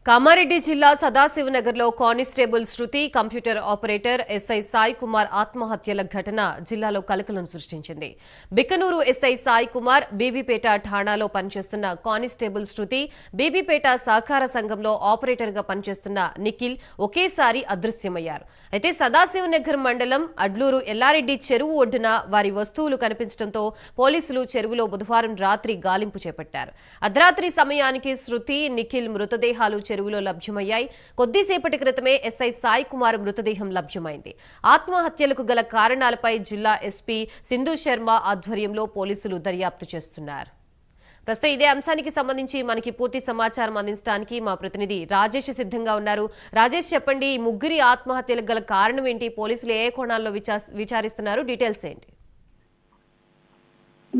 కామారెడ్డి జిల్లా సదాశివనగర్లో constable Shruti computer operator SI Sai Kumar ఆత్మహత్యల ఘటన జిల్లాలో కలకలం సృష్టించింది. బికనూరు ఎస్ఐ సాయి కుమార్ బీబీపేట ఠాణాలో పనిచేస్తున్న కానిస్టేబుల్ శృతి, బీబీపేట సహకార సంఘంలో ఆపరేటర్గా పనిచేస్తున్న నిఖిల్ ఒకేసారి అదృశ్యమయ్యారు. అయితే సదాశివనగర్ మండలం అడ్లూరు ఎల్లారెడ్డి చెరువు ఒడ్డున వారి వస్తువులు కనిపించడంతో పోలీసులు చెరువులో బుధవారం రాత్రి గాలింపు చేపట్టారు. అర్ధరాత్రి సమయానికి శృతి, నిఖిల్ మృతదేహాలు చెరువులో లభ్యమయ్యాయి. కొద్దిసేపటి క్రితమే ఎస్ఐ సాయి కుమార్ మృతదేహం లభ్యమైంది. ఆత్మహత్యలకు గల కారణాలపై జిల్లా ఎస్పీ సింధు శర్మ ఆధ్వర్యంలో పోలీసులు దర్యాప్తు చేస్తున్నారు. ప్రస్తుతం ఇదే అంశానికి సంబంధించి మనకి పూర్తి సమాచారం అందించడానికి మా ప్రతినిధి రాజేష్ సిద్ధంగా ఉన్నారు. రాజేష్, చెప్పండి, ఈ ముగ్గురి ఆత్మహత్యలకు గల కారణం ఏంటి? పోలీసులు ఏ కోణాల్లో విచారిస్తున్నారు? డీటెయిల్స్ ఏంటి?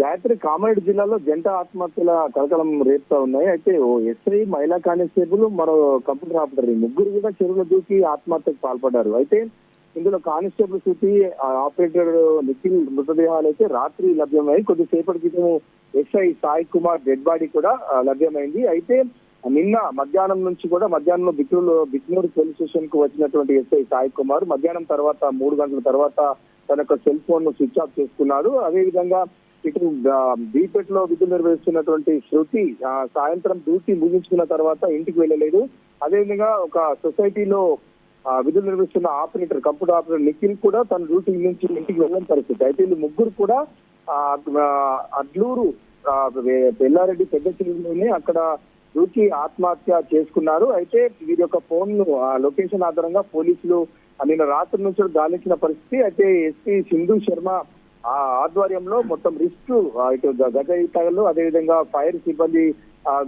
గాయత్రి, కామారెడ్డి జిల్లాలో జంట ఆత్మహత్యల కలకలం రేపుతా ఉన్నాయి. అయితే ఓ ఎస్ఐ, మహిళా కానిస్టేబుల్, మరో కంప్యూటర్ ఆపరేటర్ ముగ్గురు కూడా చెరువులో దూకి ఆత్మహత్యకు పాల్పడ్డారు. అయితే ఇందులో కానిస్టేబుల్ శృతి, ఆపరేటర్ నిఖిల్ మృతదేహాలు అయితే రాత్రి లభ్యమై కొద్దిసేపటి క్రితం SI Sai Kumar dead body కూడా లభ్యమైంది. అయితే నిన్న మధ్యాహ్నం నుంచి కూడా మధ్యాహ్నం బిక్నూరు పోలీస్ స్టేషన్ కు వచ్చినటువంటి ఎస్ఐ సాయి కుమార్ మధ్యాహ్నం తర్వాత 3 గంటల తర్వాత తన యొక్క సెల్ ఫోన్ ను స్విచ్ ఆఫ్ చేసుకున్నాడు. అదేవిధంగా ఇటు బీపేటలో విధులు నిర్వహిస్తున్నటువంటి శృతి సాయంత్రం డ్యూటీ ముగించుకున్న తర్వాత ఇంటికి వెళ్ళలేదు. అదేవిధంగా ఒక సొసైటీలో విధులు నిర్వహిస్తున్న ఆపరేటర్, కంప్యూటర్ ఆపరేటర్ నిఖిల్ కూడా తన డ్యూటీ నుంచి ఇంటికి వెళ్ళని పరిస్థితి. అయితే వీళ్ళు ముగ్గురు కూడా అడ్లూరు ఎల్లారెడ్డి పెద్ద చెరువులోనే అక్కడ డ్యూటీ ఆత్మహత్య చేసుకున్నారు. అయితే వీరి యొక్క ఫోన్ ను లొకేషన్ ఆధారంగా పోలీసులు నిన్న రాత్రి నుంచి గాలించిన పరిస్థితి. అయితే ఎస్పీ సింధు శర్మ ఆధ్వర్యంలో మొత్తం రిస్క్ ఇటు గజయితలు, అదేవిధంగా ఫైర్ సిబ్బంది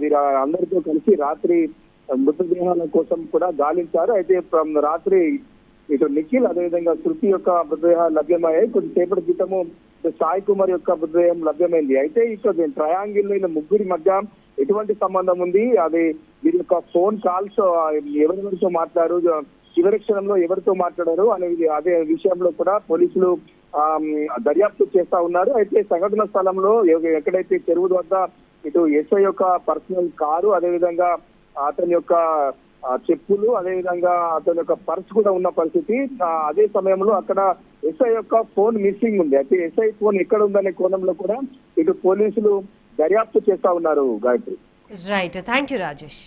వీరు అందరితో కలిసి రాత్రి మృతదేహాల కోసం కూడా గాలించారు. అయితే రాత్రి ఇటు నిఖిల్, అదేవిధంగా శృతి యొక్క మృతదేహాలు లభ్యమయ్యాయి. కొద్దిసేపటి క్రితము సాయి కుమార్ యొక్క మృతదేహం లభ్యమైంది. అయితే ఇక్కడ ట్రయాంగిల్ లో ముగ్గురి మధ్య ఎటువంటి సంబంధం ఉంది, అది వీరి యొక్క ఫోన్ కాల్స్ ఎవరెవరితో మాట్లాడారు, చివరి క్షణంలో ఎవరితో మాట్లాడారు అదే విషయంలో కూడా పోలీసులు దర్యాప్తు చేస్తా ఉన్నారు. అయితే సంఘటన స్థలంలో ఎక్కడైతే చెరువు వద్ద ఇటు ఎస్ఐ యొక్క పర్సనల్ కారు, అదేవిధంగా అతని యొక్క చెప్పులు, అదేవిధంగా అతని యొక్క పర్స్ కూడా ఉన్న పరిస్థితి. అదే సమయంలో అక్కడ ఎస్ఐ యొక్క ఫోన్ మిస్సింగ్ ఉంది. అయితే ఎస్ఐ ఫోన్ ఎక్కడ ఉందనే కోణంలో కూడా ఇటు పోలీసులు దర్యాప్తు చేస్తా ఉన్నారు. Gayatri, right, thank you Rajesh.